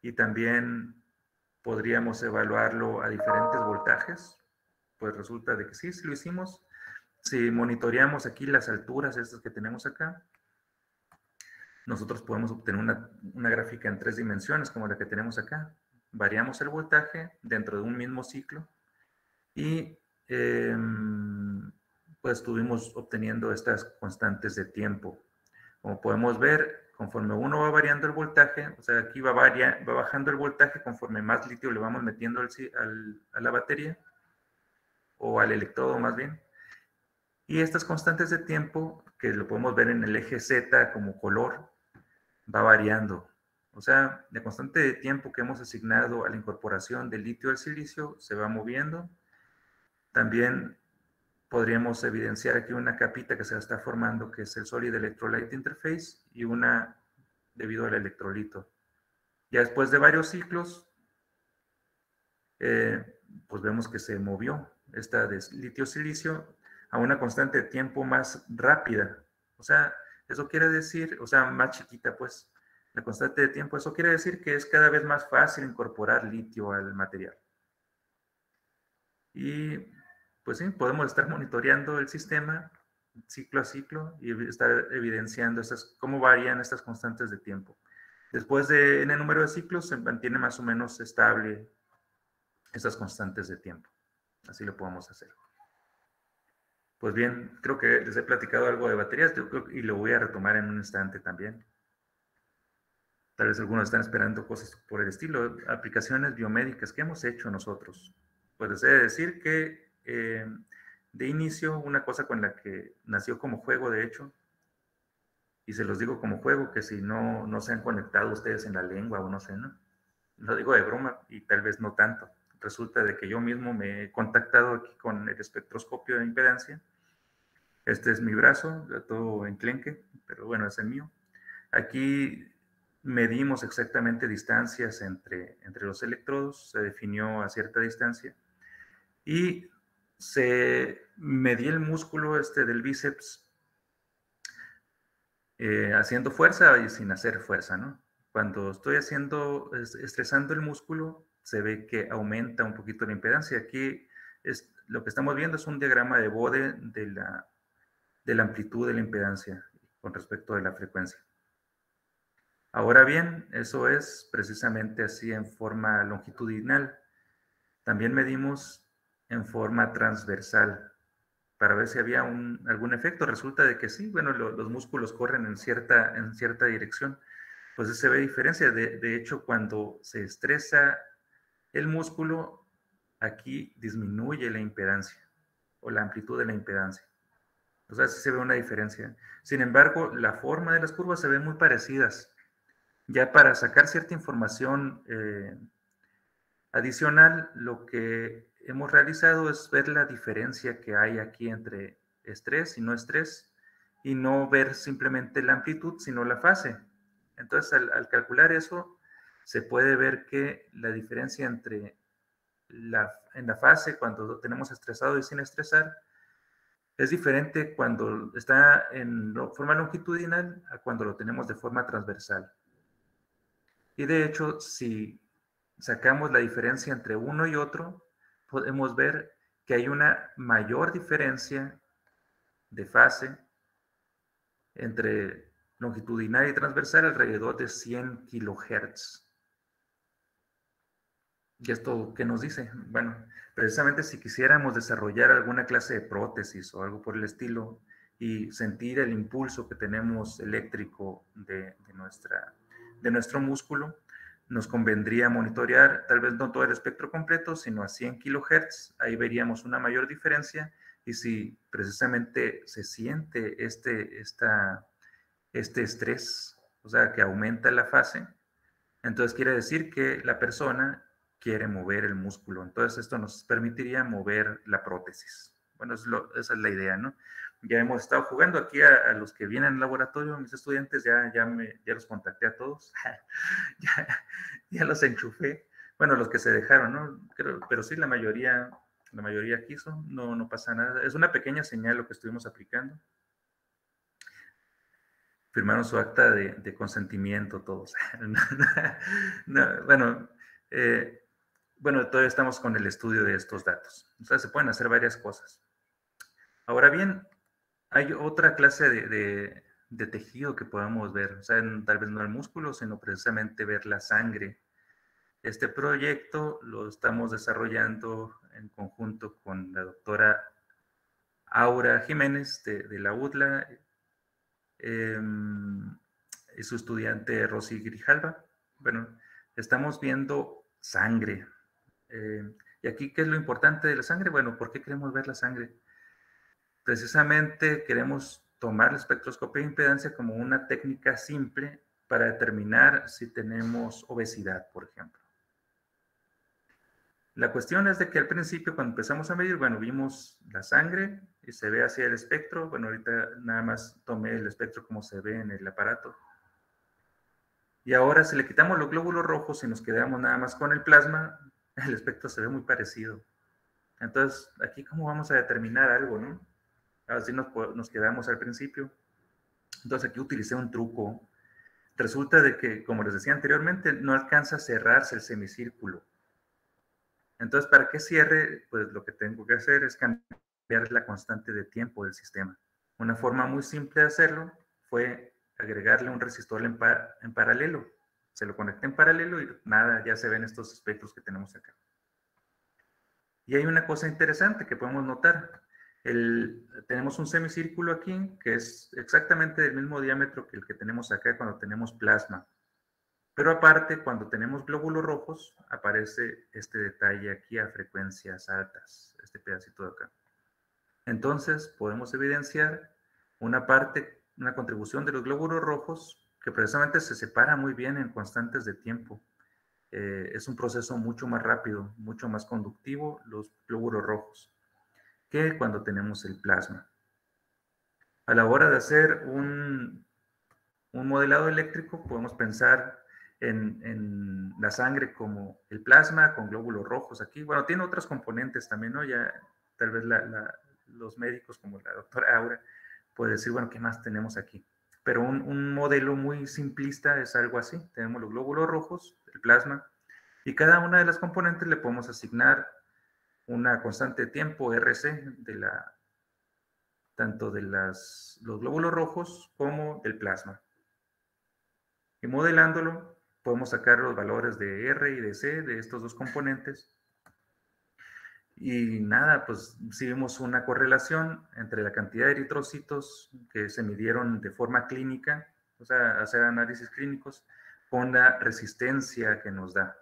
Y también podríamos evaluarlo a diferentes voltajes. Pues resulta de que sí lo hicimos. Si monitoreamos aquí las alturas estas que tenemos acá, nosotros podemos obtener una gráfica en 3 dimensiones como la que tenemos acá. Variamos el voltaje dentro de un mismo ciclo y pues estuvimos obteniendo estas constantes de tiempo. Como podemos ver, conforme uno va variando el voltaje, o sea, aquí va bajando el voltaje conforme más litio le vamos metiendo a la batería, o al electrodo más bien. Y estas constantes de tiempo, que lo podemos ver en el eje Z como color, va variando. O sea, la constante de tiempo que hemos asignado a la incorporación del litio al silicio se va moviendo. También podríamos evidenciar aquí una capita que se está formando, que es el Solid Electrolyte Interface, y una debido al electrolito. Ya después de varios ciclos, pues vemos que se movió esta de litio-silicio a una constante de tiempo más rápida. O sea, eso quiere decir, o sea, más chiquita, pues, la constante de tiempo, eso quiere decir que es cada vez más fácil incorporar litio al material. Y, pues sí, podemos estar monitoreando el sistema ciclo a ciclo y estar evidenciando cómo varían estas constantes de tiempo. Después en el número de ciclos se mantiene más o menos estable esas constantes de tiempo. Así lo podemos hacer. Pues bien, creo que les he platicado algo de baterías y lo voy a retomar en un instante también. Tal vez algunos están esperando cosas por el estilo, aplicaciones biomédicas que hemos hecho nosotros. Pues les he de decir que de inicio, una cosa con la que nació como juego, de hecho, y se los digo como juego, que si no se han conectado ustedes en la lengua o no sé, ¿no? Lo digo de broma y tal vez no tanto. Resulta de que yo mismo me he contactado aquí con el espectroscopio de impedancia. Este es mi brazo, todo enclenque, pero bueno, es el mío. Aquí medimos exactamente distancias entre los electrodos, se definió a cierta distancia y se medía el músculo del bíceps haciendo fuerza y sin hacer fuerza, ¿no? Cuando estoy estresando el músculo, se ve que aumenta un poquito la impedancia. Aquí lo que estamos viendo es un diagrama de Bode de la amplitud de la impedancia con respecto de la frecuencia. Ahora bien, eso es precisamente así en forma longitudinal. También medimos en forma transversal para ver si había algún efecto. Resulta de que sí, bueno, los músculos corren en cierta dirección. Pues se ve diferencia. De hecho, cuando se estresa el músculo, aquí disminuye la impedancia o la amplitud de la impedancia. O sea, sí se ve una diferencia. Sin embargo, la forma de las curvas se ven muy parecidas. Ya para sacar cierta información adicional, lo que hemos realizado es ver la diferencia que hay aquí entre estrés y no ver simplemente la amplitud, sino la fase. Entonces, al calcular eso, se puede ver que la diferencia entre en la fase, cuando tenemos estresado y sin estresar, es diferente cuando está en forma longitudinal a cuando lo tenemos de forma transversal. Y de hecho, si sacamos la diferencia entre uno y otro, podemos ver que hay una mayor diferencia de fase entre longitudinal y transversal alrededor de 100 kilohertz. ¿Y esto qué nos dice? Bueno, precisamente si quisiéramos desarrollar alguna clase de prótesis o algo por el estilo y sentir el impulso que tenemos eléctrico de nuestro músculo, nos convendría monitorear, tal vez no todo el espectro completo, sino a 100 kilohertz. Ahí veríamos una mayor diferencia. Y si precisamente se siente este estrés, o sea, que aumenta la fase, entonces quiere decir que la persona quiere mover el músculo. Entonces esto nos permitiría mover la prótesis. Bueno, esa es la idea, ¿no? Ya hemos estado jugando aquí a los que vienen al laboratorio, mis estudiantes, ya los contacté a todos, ya los enchufé. Bueno, los que se dejaron, ¿no? Pero sí, la mayoría quiso, no pasa nada. Es una pequeña señal lo que estuvimos aplicando. Firmaron su acta de consentimiento todos. Bueno, todavía estamos con el estudio de estos datos. O sea, se pueden hacer varias cosas. Ahora bien, hay otra clase de tejido que podemos ver. O sea, tal vez no el músculo, sino precisamente ver la sangre. Este proyecto lo estamos desarrollando en conjunto con la doctora Aura Jiménez de la UDLA. y su estudiante Rosy Grijalva. Bueno, estamos viendo sangre. Y aquí, ¿qué es lo importante de la sangre? Bueno, ¿por qué queremos ver la sangre? Precisamente queremos tomar la espectroscopía de impedancia como una técnica simple para determinar si tenemos obesidad, por ejemplo. La cuestión es de que al principio, cuando empezamos a medir, bueno, vimos la sangre y se ve hacia el espectro. Bueno, ahorita nada más tomé el espectro como se ve en el aparato. Y ahora, si le quitamos los glóbulos rojos y nos quedamos nada más con el plasma, el espectro se ve muy parecido. Entonces, aquí, ¿cómo vamos a determinar algo, no? Así nos quedamos al principio. Entonces, aquí utilicé un truco. Resulta de que, como les decía anteriormente, no alcanza a cerrarse el semicírculo. Entonces, para que cierre, pues lo que tengo que hacer es cambiar la constante de tiempo del sistema. Una forma muy simple de hacerlo fue agregarle un resistor en paralelo. Se lo conecté en paralelo y nada, ya se ven estos espectros que tenemos acá. Y hay una cosa interesante que podemos notar. Tenemos un semicírculo aquí que es exactamente del mismo diámetro que el que tenemos acá cuando tenemos plasma. Pero aparte, cuando tenemos glóbulos rojos, aparece este detalle aquí a frecuencias altas, este pedacito de acá. Entonces, podemos evidenciar una contribución de los glóbulos rojos que precisamente se separa muy bien en constantes de tiempo. Es un proceso mucho más rápido, mucho más conductivo, los glóbulos rojos, que cuando tenemos el plasma. A la hora de hacer un modelado eléctrico, podemos pensar en la sangre como el plasma con glóbulos rojos aquí. Bueno, tiene otros componentes también, ¿no? Ya tal vez los médicos como la doctora Aura puede decir, bueno, ¿qué más tenemos aquí? Pero un modelo muy simplista es algo así. Tenemos los glóbulos rojos, el plasma, y cada una de las componentes le podemos asignar una constante de tiempo, RC, tanto de los glóbulos rojos como del plasma. Y modelándolo, podemos sacar los valores de R y de C de estos dos componentes. Y nada, pues sí vimos una correlación entre la cantidad de eritrocitos que se midieron de forma clínica, o sea, hacer análisis clínicos, con la resistencia que nos da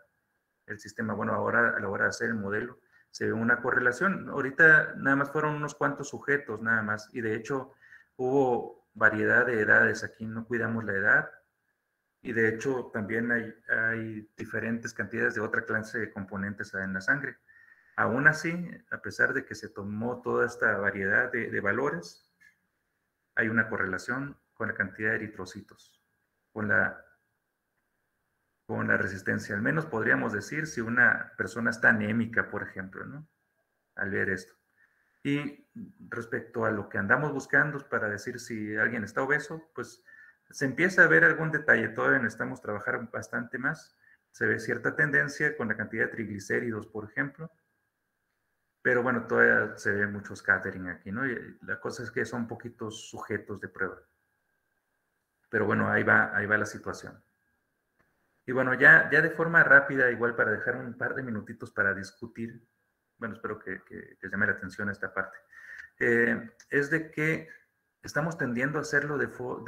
el sistema. Bueno, ahora a la hora de hacer el modelo, se ve una correlación. Ahorita nada más fueron unos cuantos sujetos, nada más. Y de hecho, hubo variedad de edades. Aquí no cuidamos la edad. Y de hecho, también hay diferentes cantidades de otra clase de componentes en la sangre. Aún así, a pesar de que se tomó toda esta variedad de valores, hay una correlación con la cantidad de eritrocitos, con la resistencia. Al menos podríamos decir si una persona está anémica, por ejemplo, ¿no? Al ver esto. Y respecto a lo que andamos buscando para decir si alguien está obeso, pues se empieza a ver algún detalle. Todavía necesitamos trabajar bastante más. Se ve cierta tendencia con la cantidad de triglicéridos, por ejemplo. Pero bueno, todavía se ve mucho scattering aquí, ¿no? Y la cosa es que son poquitos sujetos de prueba. Pero bueno, ahí va la situación. Y bueno, ya de forma rápida, igual para dejar un par de minutitos para discutir, bueno, espero que les llame la atención esta parte, es de que estamos tendiendo a hacerlo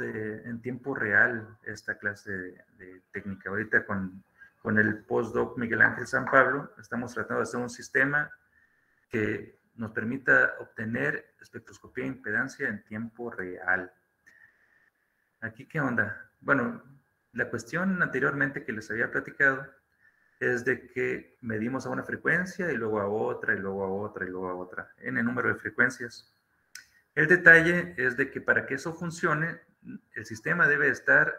en tiempo real, esta clase de técnica. Ahorita con el postdoc Miguel Ángel San Pablo, estamos tratando de hacer un sistema que nos permita obtener espectroscopía de impedancia en tiempo real. ¿Aquí qué onda? Bueno, la cuestión anteriormente que les había platicado es de que medimos a una frecuencia y luego a otra, y luego a otra, y luego a otra, en el número de frecuencias. El detalle es de que para que eso funcione, el sistema debe estar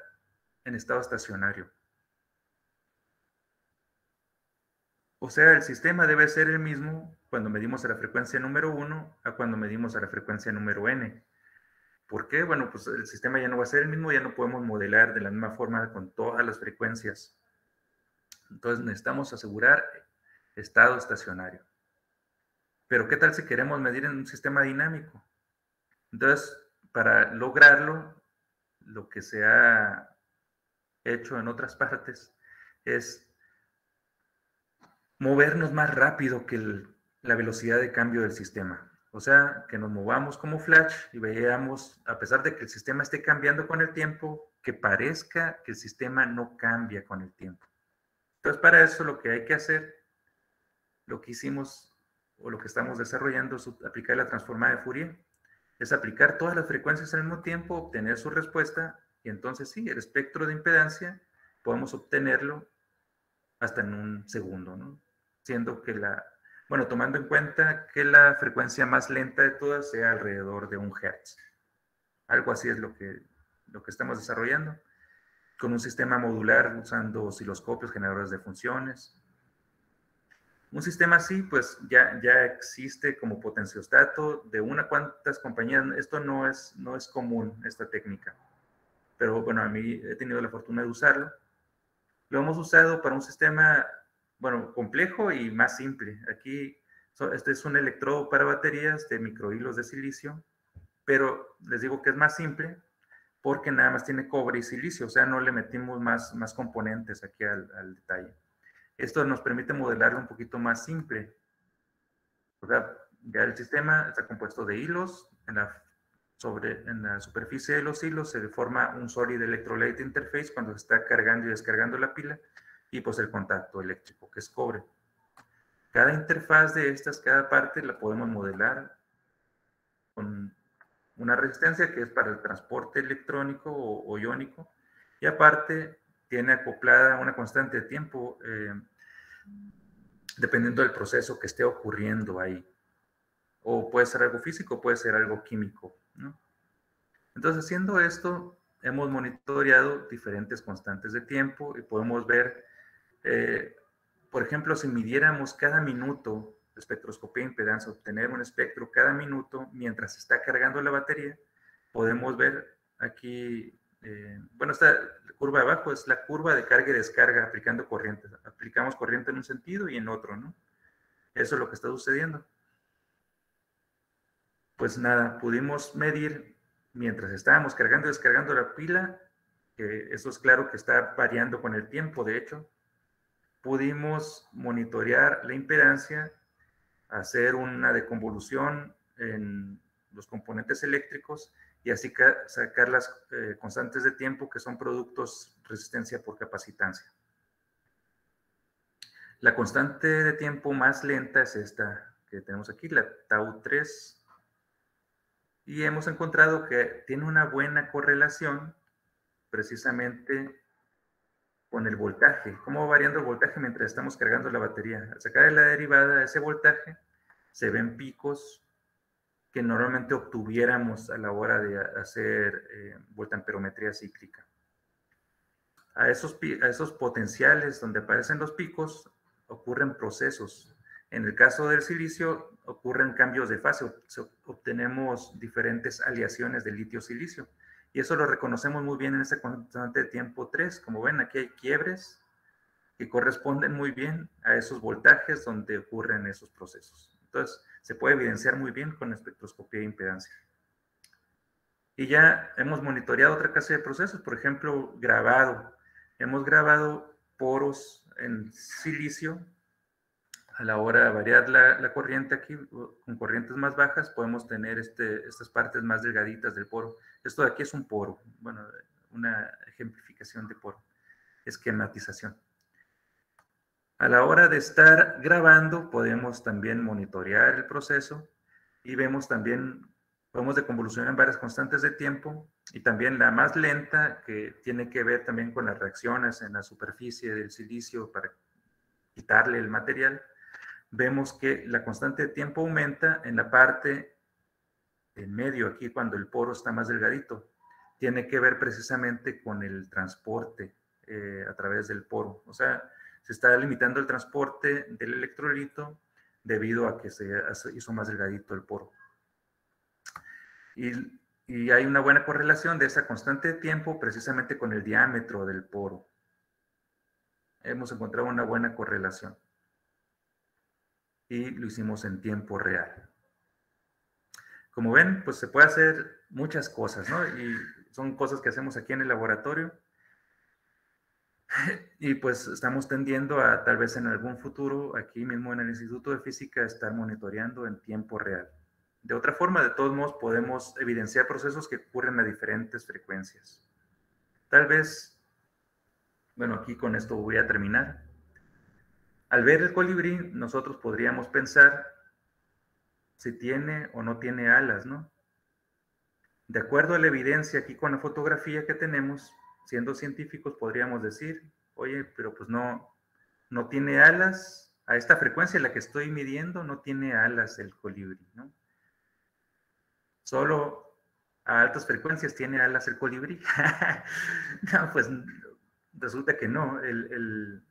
en estado estacionario. O sea, el sistema debe ser el mismo cuando medimos a la frecuencia número 1 a cuando medimos a la frecuencia número n. ¿Por qué? Bueno, pues el sistema ya no va a ser el mismo, ya no podemos modelar de la misma forma con todas las frecuencias. Entonces necesitamos asegurar estado estacionario. Pero ¿qué tal si queremos medir en un sistema dinámico? Entonces, para lograrlo, lo que se ha hecho en otras partes es movernos más rápido que la velocidad de cambio del sistema. O sea, que nos movamos como flash y veamos, a pesar de que el sistema esté cambiando con el tiempo, que parezca que el sistema no cambia con el tiempo. Entonces, para eso lo que hay que hacer, lo que hicimos o lo que estamos desarrollando es aplicar la transformada de Fourier. Es aplicar todas las frecuencias al mismo tiempo, obtener su respuesta, y entonces sí, el espectro de impedancia podemos obtenerlo hasta en un segundo, ¿no? Siendo que bueno, tomando en cuenta que la frecuencia más lenta de todas sea alrededor de 1 Hz. Algo así es lo que estamos desarrollando, con un sistema modular usando osciloscopios, generadores de funciones. Un sistema así, pues ya existe como potenciostato de una cuantas compañías. Esto no es común, esta técnica. Pero bueno, a mí he tenido la fortuna de usarlo. Lo hemos usado para un sistema, bueno, complejo y más simple. Aquí, este es un electrodo para baterías de microhilos de silicio, pero les digo que es más simple porque nada más tiene cobre y silicio, o sea, no le metimos más componentes aquí al detalle. Esto nos permite modelarlo un poquito más simple. O sea, ya el sistema está compuesto de hilos. En la superficie de los hilos se forma un solid electrolyte interface cuando se está cargando y descargando la pila, y pues el contacto eléctrico, que es cobre. Cada interfaz de estas, cada parte, la podemos modelar con una resistencia que es para el transporte electrónico o iónico, y aparte tiene acoplada una constante de tiempo dependiendo del proceso que esté ocurriendo ahí. O puede ser algo físico, puede ser algo químico, ¿no? Entonces, haciendo esto, hemos monitoreado diferentes constantes de tiempo y podemos ver, por ejemplo, si midiéramos cada minuto de espectroscopía de impedancia, obtener un espectro cada minuto mientras está cargando la batería, podemos ver aquí, bueno, esta curva de abajo es la curva de carga y descarga aplicando corriente. Aplicamos corriente en un sentido y en otro, ¿no? Eso es lo que está sucediendo. Pues nada, pudimos medir mientras estábamos cargando y descargando la pila, que eso es claro que está variando con el tiempo, de hecho. Pudimos monitorear la impedancia, hacer una deconvolución en los componentes eléctricos y así sacar las constantes de tiempo, que son productos resistencia por capacitancia. La constante de tiempo más lenta es esta que tenemos aquí, la tau 3, y hemos encontrado que tiene una buena correlación precisamente con el voltaje. ¿Cómo va variando el voltaje mientras estamos cargando la batería? Al sacar la derivada de ese voltaje, se ven picos que normalmente obtuviéramos a la hora de hacer voltamperometría cíclica. A esos potenciales donde aparecen los picos ocurren procesos. En el caso del silicio ocurren cambios de fase, obtenemos diferentes aleaciones de litio-silicio. Y eso lo reconocemos muy bien en esta constante de tiempo 3. Como ven, aquí hay quiebres que corresponden muy bien a esos voltajes donde ocurren esos procesos. Entonces, se puede evidenciar muy bien con espectroscopía de impedancia. Y ya hemos monitoreado otra clase de procesos, por ejemplo, grabado. Hemos grabado poros en silicio. A la hora de variar la corriente aquí, con corrientes más bajas, podemos tener estas partes más delgaditas del poro. Esto de aquí es un poro, bueno, una ejemplificación de poro, esquematización. A la hora de estar grabando, podemos también monitorear el proceso y vemos también, podemos deconvolucionar en varias constantes de tiempo, y también la más lenta, que tiene que ver también con las reacciones en la superficie del silicio para quitarle el material. Vemos que la constante de tiempo aumenta en la parte en medio, aquí cuando el poro está más delgadito. Tiene que ver precisamente con el transporte a través del poro. O sea, se está limitando el transporte del electrolito debido a que se hizo más delgadito el poro. Y hay una buena correlación de esa constante de tiempo precisamente con el diámetro del poro. Hemos encontrado una buena correlación. Y lo hicimos en tiempo real. Como ven, pues se puede hacer muchas cosas, ¿no? Y son cosas que hacemos aquí en el laboratorio. Y pues estamos tendiendo a, tal vez en algún futuro, aquí mismo en el Instituto de Física, estar monitoreando en tiempo real. De otra forma, de todos modos, podemos evidenciar procesos que ocurren a diferentes frecuencias. Tal vez, bueno, aquí con esto voy a terminar. Al ver el colibrí, nosotros podríamos pensar si tiene o no tiene alas, ¿no? De acuerdo a la evidencia aquí con la fotografía que tenemos, siendo científicos podríamos decir, oye, pero pues no tiene alas, a esta frecuencia en la que estoy midiendo no tiene alas el colibrí, ¿no? Solo a altas frecuencias tiene alas el colibrí. No, pues resulta que no, el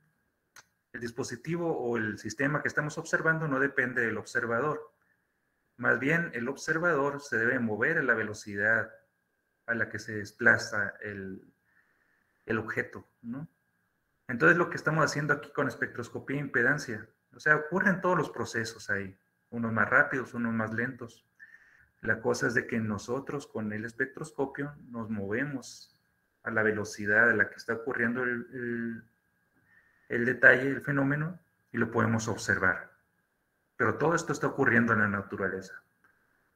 dispositivo o el sistema que estamos observando no depende del observador. Más bien, el observador se debe mover a la velocidad a la que se desplaza el objeto, ¿no? Entonces, lo que estamos haciendo aquí con espectroscopía e impedancia, o sea, ocurren todos los procesos ahí, unos más rápidos, unos más lentos. La cosa es de que nosotros con el espectroscopio nos movemos a la velocidad a la que está ocurriendo el detalle, el fenómeno, y lo podemos observar. Pero todo esto está ocurriendo en la naturaleza.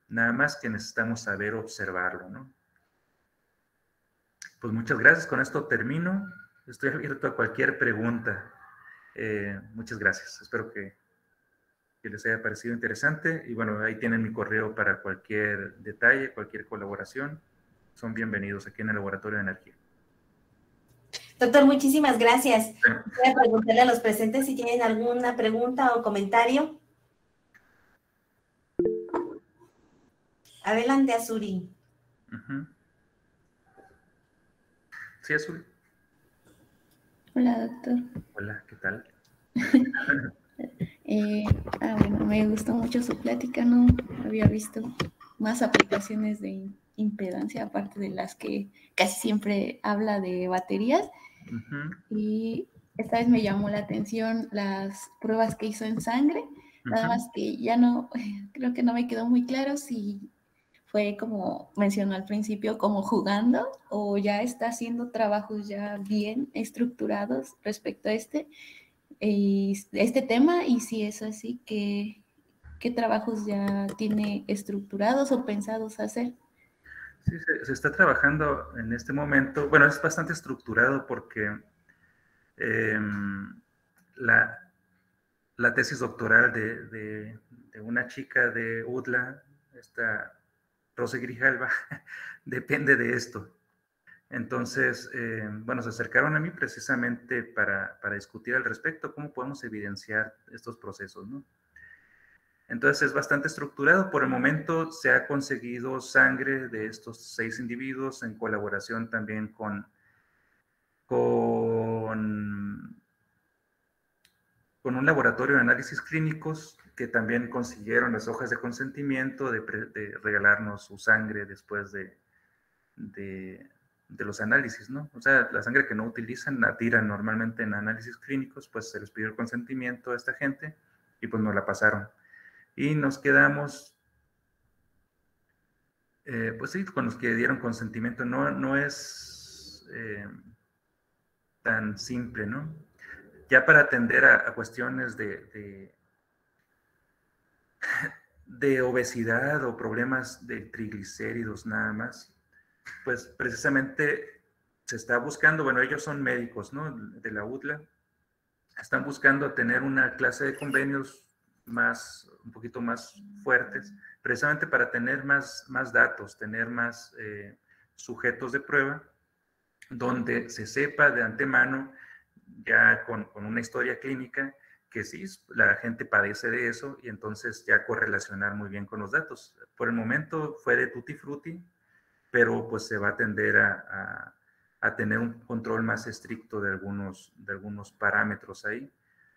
Nada más que necesitamos saber observarlo, ¿no? Pues muchas gracias. Con esto termino. Estoy abierto a cualquier pregunta. Muchas gracias. Espero que les haya parecido interesante. Y bueno, ahí tienen mi correo para cualquier detalle, cualquier colaboración. Son bienvenidos aquí en el Laboratorio de Energía. Doctor, muchísimas gracias. Voy a preguntarle a los presentes si tienen alguna pregunta o comentario. Adelante, Azuri. Sí, Azuri. Hola, doctor. Hola, ¿qué tal? Bueno, me gustó mucho su plática, no había visto más aplicaciones de impedancia, aparte de las que casi siempre habla de baterías. Y esta vez me llamó la atención las pruebas que hizo en sangre, nada más que ya no, creo que no me quedó muy claro si fue como mencionó al principio, como jugando, o ya está haciendo trabajos ya bien estructurados respecto a este tema, y si es así, ¿qué trabajos ya tiene estructurados o pensados hacer? Sí, se está trabajando en este momento. Bueno, es bastante estructurado porque la tesis doctoral de una chica de UDLA, esta Rose Grijalva, depende de esto. Entonces, bueno, se acercaron a mí precisamente para discutir al respecto, cómo podemos evidenciar estos procesos, ¿no? Entonces es bastante estructurado. Por el momento se ha conseguido sangre de estos 6 individuos en colaboración también con un laboratorio de análisis clínicos que también consiguieron las hojas de consentimiento de regalarnos su sangre después de los análisis, ¿no? O sea, la sangre que no utilizan, la tiran normalmente en análisis clínicos, pues se les pidió el consentimiento a esta gente y pues nos la pasaron. Y nos quedamos, pues sí, con los que dieron consentimiento. No es tan simple, ¿no? Ya para atender a cuestiones de obesidad o problemas de triglicéridos nada más, pues precisamente se está buscando, bueno, ellos son médicos, ¿no? De la UDLA, están buscando tener una clase de convenios un poquito más fuertes, precisamente para tener más datos, tener más sujetos de prueba, donde se sepa de antemano, ya con una historia clínica, que sí, la gente padece de eso, y entonces ya correlacionar muy bien con los datos. Por el momento fue de tutti frutti, pero pues se va a tender a tener un control más estricto de algunos parámetros ahí,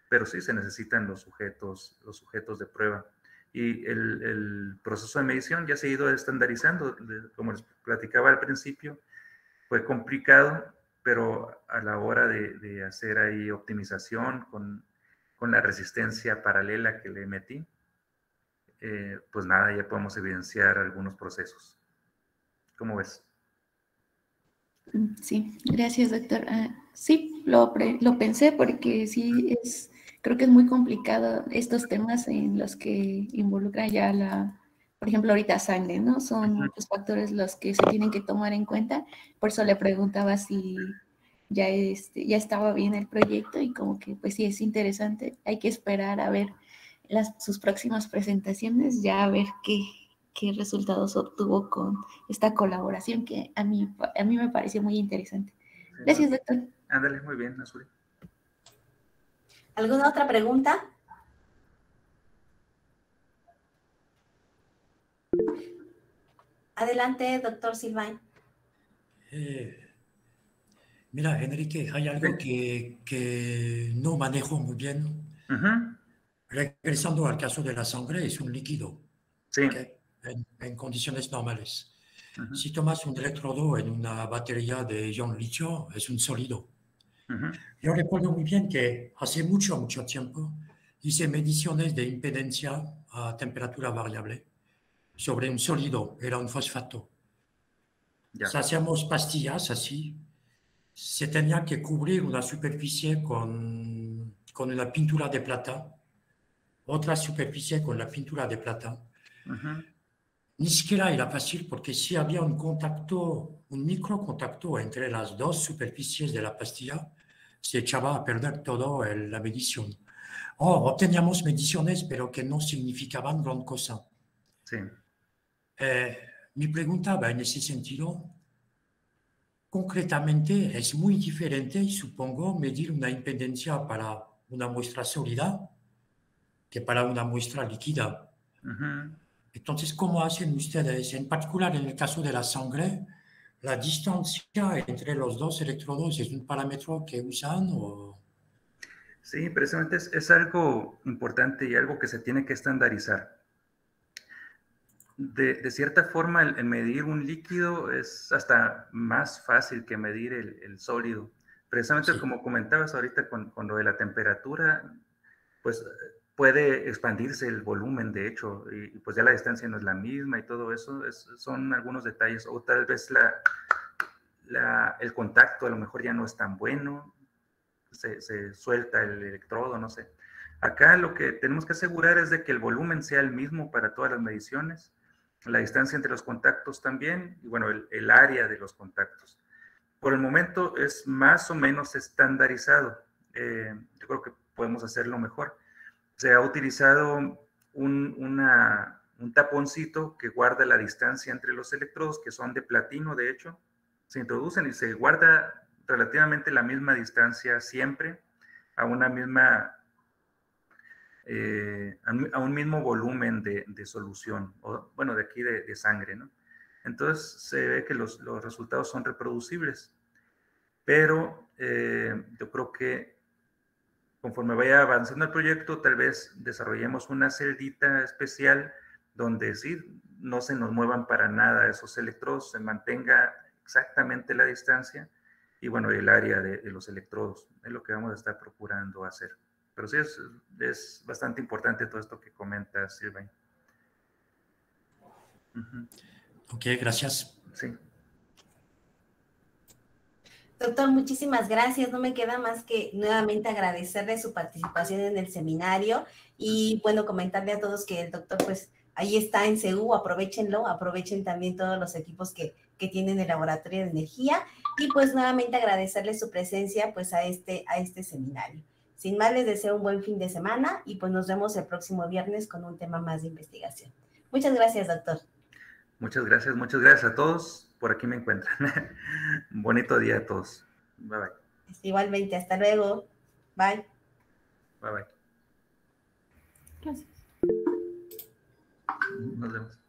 pero sí se necesitan los sujetos de prueba. Y el proceso de medición ya se ha ido estandarizando, como les platicaba al principio, fue complicado, pero a la hora de hacer ahí optimización con la resistencia paralela que le metí, pues nada, ya podemos evidenciar algunos procesos. ¿Cómo ves? Sí, gracias, doctor. Sí, lo pensé porque sí creo que es muy complicado estos temas en los que involucra ya la por ejemplo, ahorita sangre, ¿no? Son muchos factores los que se tienen que tomar en cuenta. Por eso le preguntaba si ya, ya estaba bien el proyecto y como que pues sí es interesante. Hay que esperar a ver sus próximas presentaciones, ya a ver qué resultados obtuvo con esta colaboración que a mí me pareció muy interesante. Gracias, doctor. Ándale, muy bien, Azuri. ¿Alguna otra pregunta? Adelante, doctor Silvain. Mira, Enrique, hay algo que no manejo muy bien. Regresando al caso de la sangre, es un líquido, sí. ¿Okay? En condiciones normales. Si tomas un electrodo en una batería de ion litio, es un sólido. Yo recuerdo muy bien que hace mucho tiempo hice mediciones de impedancia a temperatura variable sobre un sólido, era un fosfato. Si hacíamos pastillas así, se tenía que cubrir una superficie con una pintura de plata, otra superficie con la pintura de plata. Ni siquiera era fácil porque si había un contacto, un microcontacto entre las dos superficies de la pastilla, se echaba a perder todo la medición. Obteníamos mediciones, pero que no significaban gran cosa. Sí. Mi pregunta va en ese sentido. Concretamente, es muy diferente, supongo, medir una impedancia para una muestra sólida que para una muestra líquida. Entonces, ¿cómo hacen ustedes? En particular, en el caso de la sangre, ¿la distancia entre los dos electrodos es un parámetro que usan? ¿O? Sí, precisamente es algo importante y algo que se tiene que estandarizar. De cierta forma, el medir un líquido es hasta más fácil que medir el sólido. Precisamente como comentabas ahorita con lo de la temperatura, pues puede expandirse el volumen, de hecho, y pues ya la distancia no es la misma y todo eso, son algunos detalles, o tal vez el contacto a lo mejor ya no es tan bueno, se suelta el electrodo, no sé. Acá lo que tenemos que asegurar es de que el volumen sea el mismo para todas las mediciones, la distancia entre los contactos también, y bueno, el área de los contactos. Por el momento es más o menos estandarizado. Yo creo que podemos hacerlo mejor. Se ha utilizado un taponcito que guarda la distancia entre los electrodos, que son de platino, de hecho. Se introducen y se guarda relativamente la misma distancia siempre, a una misma... a un mismo volumen de solución, o bueno, de aquí de sangre, ¿no? Entonces se ve que los resultados son reproducibles, pero yo creo que conforme vaya avanzando el proyecto, tal vez desarrollemos una celdita especial donde sí, no se nos muevan para nada esos electrodos, se mantenga exactamente la distancia y bueno, el área de los electrodos, es lo que vamos a estar procurando hacer. Pero sí es bastante importante todo esto que comentas, Silvain. Ok, gracias. Sí. Doctor, muchísimas gracias. No me queda más que nuevamente agradecerle su participación en el seminario y bueno, comentarle a todos que el doctor pues ahí está en CEU, aprovechenlo, aprovechen también todos los equipos que tienen el laboratorio de energía y pues nuevamente agradecerle su presencia pues a este seminario. Sin más, les deseo un buen fin de semana y pues nos vemos el próximo viernes con un tema más de investigación. Muchas gracias, doctor. Muchas gracias a todos. Por aquí me encuentran. Bonito día a todos. Bye bye. Igualmente, hasta luego. Bye. Bye bye. Gracias. Nos vemos.